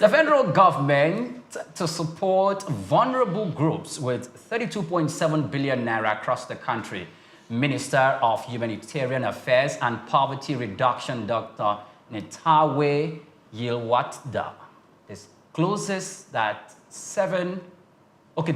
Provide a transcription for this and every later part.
The federal government to support vulnerable groups with 32.7 billion naira across the country. Minister of Humanitarian Affairs and Poverty Reduction, Dr. Netawe Yilwatda,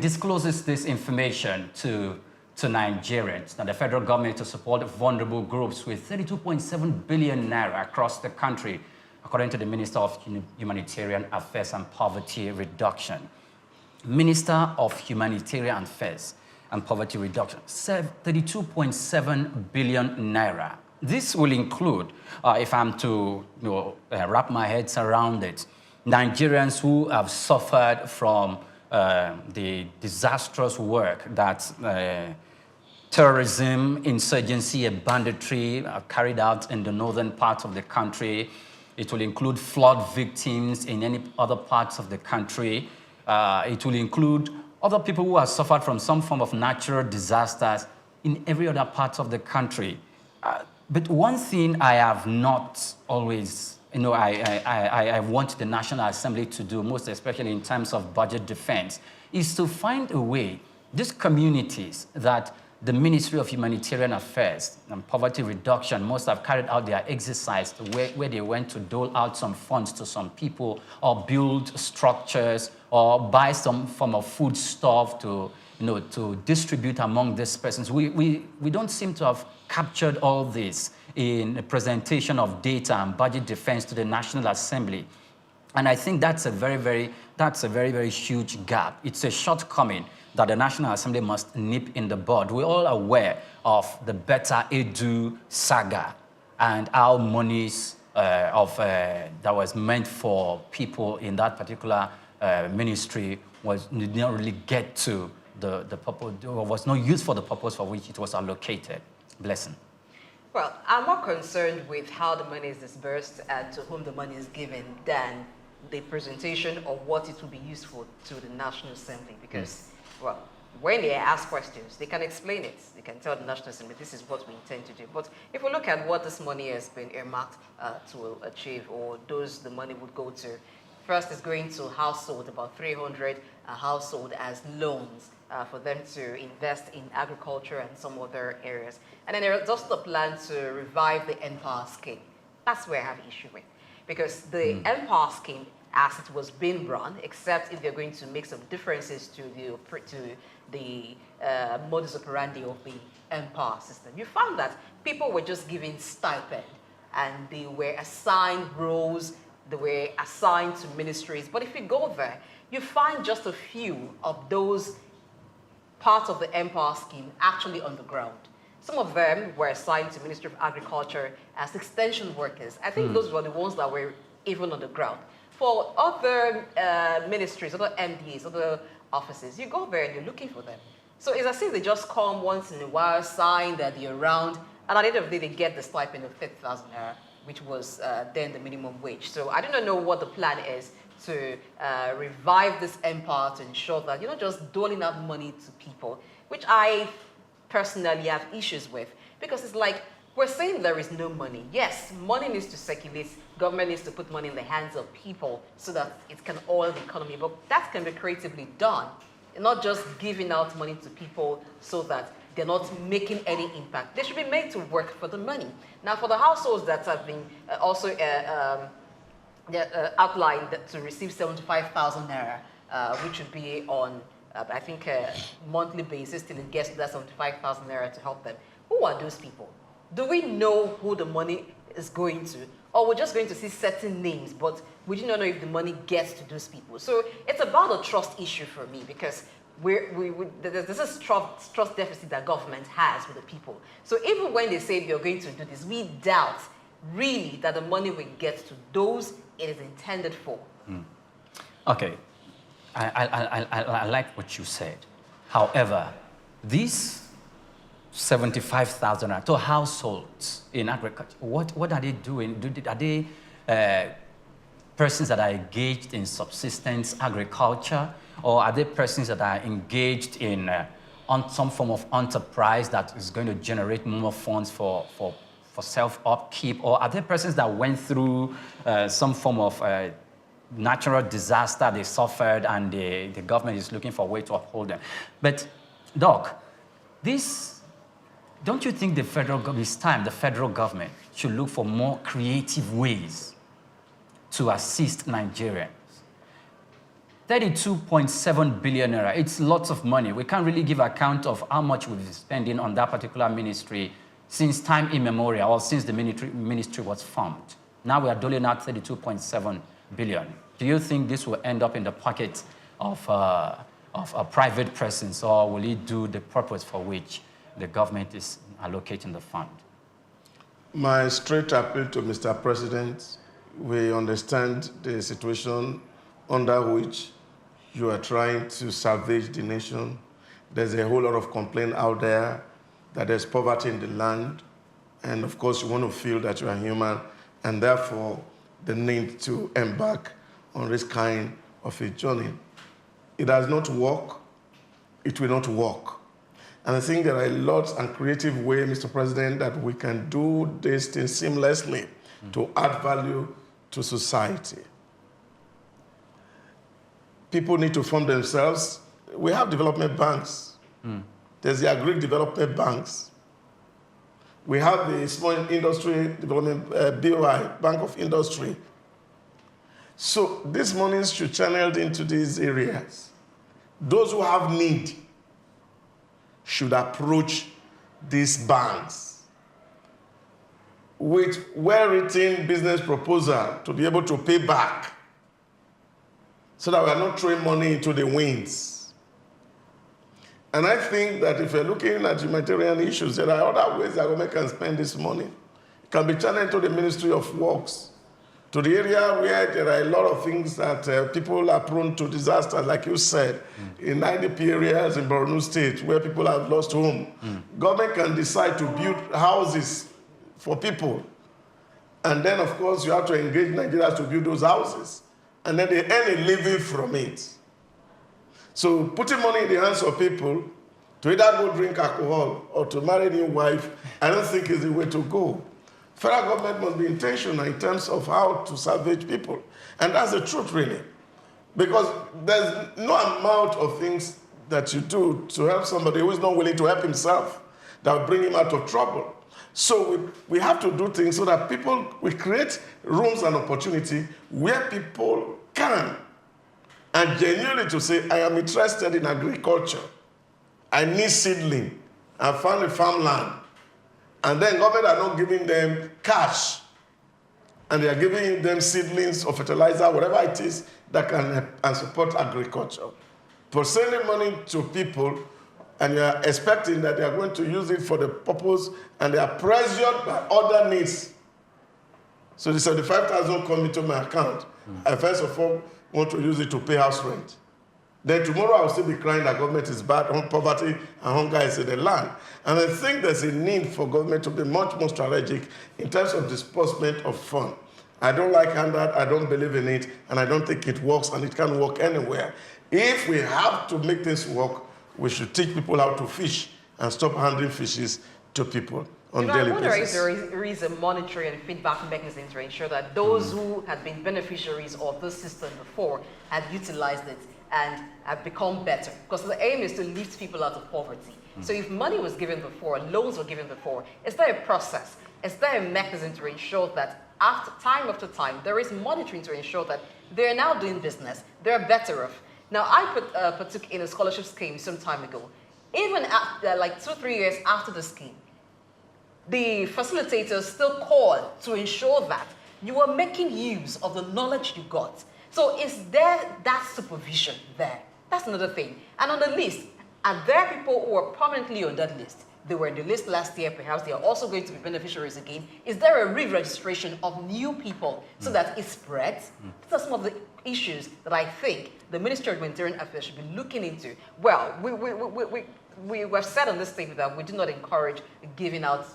discloses this information to Nigerians. Now, the federal government to support vulnerable groups with 32.7 billion naira across the country, according to the Minister of Humanitarian Affairs and Poverty Reduction. Minister of Humanitarian Affairs and Poverty Reduction, 32.7 billion naira. This will include, if I'm to wrap my head around it, Nigerians who have suffered from the disastrous work that terrorism, insurgency, and banditry are carried out in the northern part of the country. It will include flood victims in any other parts of the country. It will include other people who have suffered from some form of natural disasters in every other part of the country. But one thing I have not always, I want the National Assembly to do, most especially in terms of budget defense, is to find a way, these communities that the Ministry of Humanitarian Affairs and Poverty Reduction must have carried out their exercise where they went to dole out some funds to some people or build structures or buy some form of food stuff to distribute among these persons. We don't seem to have captured all this in a presentation of data and budget defense to the National Assembly. And I think that's a very, very huge gap. It's a shortcoming that the National Assembly must nip in the bud. We're all aware of the Better Edu saga and how monies that was meant for people in that particular ministry did not really get to the purpose, or was not used for the purpose for which it was allocated. Blessing. Well, I'm more concerned with how the money is disbursed and to whom the money is given than the presentation of what it will be used for to the National Assembly. Because, well, when they ask questions, they can explain it. They can tell the National Assembly, this is what we intend to do. But if we look at what this money has been earmarked to achieve, or those the money would go to, first is going to household, about 300 household as loans for them to invest in agriculture and some other areas. And then there's also a plan to revive the NPower scheme. That's where I have issue with. Because the NPower scheme, as it was being run, except if they're going to make some differences to the modus operandi of the NPower system, you found that people were just given stipend and they were assigned roles, they were assigned to ministries. But if you go there, you find just a few of those parts of the NPower scheme actually on the ground. Some of them were assigned to Ministry of Agriculture as extension workers. I think those were the ones that were even on the ground. For other ministries, other MDAs, other offices, you go there and you're looking for them. So it's as if they just come once in a while, sign that they're around, and at the end of the day, they get the stipend of 50,000 naira, which was then the minimum wage. So I don't know what the plan is to revive this NPower to ensure that you're not just doling out money to people, which I personally have issues with, because it's like we're saying there is no money. Yes, money needs to circulate. Government needs to put money in the hands of people so that it can oil the economy, but that can be creatively done, not just giving out money to people so that they're not making any impact. They should be made to work for the money. Now, for the households that have been also outlined to receive 75,000 naira, which would be on, I think, a monthly basis till it gets to that 75,000 naira to help them. Who are those people? Do we know who the money is going to? Or we're just going to see certain names, but we do not know if the money gets to those people. So it's about a trust issue for me, because there's this trust deficit that government has with the people. So even when they say they're going to do this, we doubt really that the money will get to those it is intended for. Okay, I like what you said. However, these 75,000 to households in agriculture, what are they doing? Are they persons that are engaged in subsistence agriculture, or are they persons that are engaged in on some form of enterprise that is going to generate more funds for self-upkeep, or are there persons that went through some form of natural disaster they suffered, and the government is looking for a way to uphold them. But, Doc, don't you think it's time the federal government should look for more creative ways to assist Nigerians? 32.7 billion naira, it's lots of money. We can't really give account of how much we've been spending on that particular ministry since time immemorial, or since the ministry was formed. Now we are doling out 32.7 billion. Do you think this will end up in the pocket of a private persons, or will it do the purpose for which the government is allocating the fund? My straight appeal to Mr. President, we understand the situation under which you are trying to salvage the nation. There's a whole lot of complaint out there that there's poverty in the land. And of course, you want to feel that you are human, and therefore the need to embark on this kind of a journey. It does not work, it will not work. And I think there are lots and creative ways, Mr. President, that we can do this thing seamlessly to add value to society. People need to fund themselves. We have development banks. There's the agri development banks. We have the small industry development, BOI, Bank of Industry. So these monies should channeled into these areas. Those who have need should approach these banks with well-written business proposal to be able to pay back, so that we are not throwing money into the winds. And I think that if you're looking at humanitarian issues, there are other ways that government can spend this money. It can be channeled to the Ministry of Works, to the area where there are a lot of things that people are prone to disasters, like you said, in IDP areas in Borno State, where people have lost home. Government can decide to build houses for people. And then, of course, you have to engage Nigerians to build those houses. And then they earn a living from it. So putting money in the hands of people to either go drink alcohol or to marry a new wife, I don't think is the way to go. Federal government must be intentional in terms of how to salvage people. And that's the truth, really. Because there's no amount of things that you do to help somebody who is not willing to help himself that will bring him out of trouble. So we have to do things so that we create rooms and opportunity where people can, and genuinely to say, I am interested in agriculture. I need seedling. I found a farmland. And then government are not giving them cash, and they are giving them seedlings or fertilizer, whatever it is that can help and support agriculture. For sending money to people, and you are expecting that they are going to use it for the purpose, and they are pressured by other needs. So the 75,000 come into my account. I first of all want to use it to pay house rent. Then tomorrow I will still be crying that government is bad, poverty and hunger is in the land. And I think there's a need for government to be much more strategic in terms of disbursement of funds. I don't like handout, I don't believe in it, and I don't think it works, and it can't work anywhere. If we have to make things work, we should teach people how to fish and stop handing fishes to people on daily basis. I wonder if there is a monitoring and feedback mechanism to ensure that those who had been beneficiaries of this system before had utilized it and have become better. Because the aim is to lift people out of poverty. So if money was given before, loans were given before, is there a process? Is there a mechanism to ensure that after time, there is monitoring to ensure that they're now doing business, they're better off? Now, I partook in a scholarship scheme some time ago. Even after, like 2 or 3 years after the scheme, the facilitators still call to ensure that you are making use of the knowledge you got. So is there that supervision there? That's another thing. And on the list, are there people who are permanently on that list? They were in the list last year, perhaps they are also going to be beneficiaries again. Is there a re-registration of new people so that it spreads? These are some of the issues that I think the Ministry of Humanitarian Affairs should be looking into. Well, we have said on this thing that we do not encourage giving out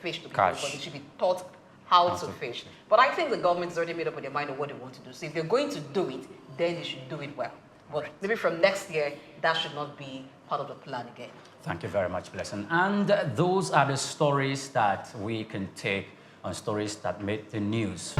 fish to people, but they should be taught how to fish. But I think the government has already made up their mind on what they want to do. So if they're going to do it, then they should do it well. But maybe from next year, that should not be part of the plan again. Thank you very much, Blessing. And those are the stories that we can take on stories that made the news.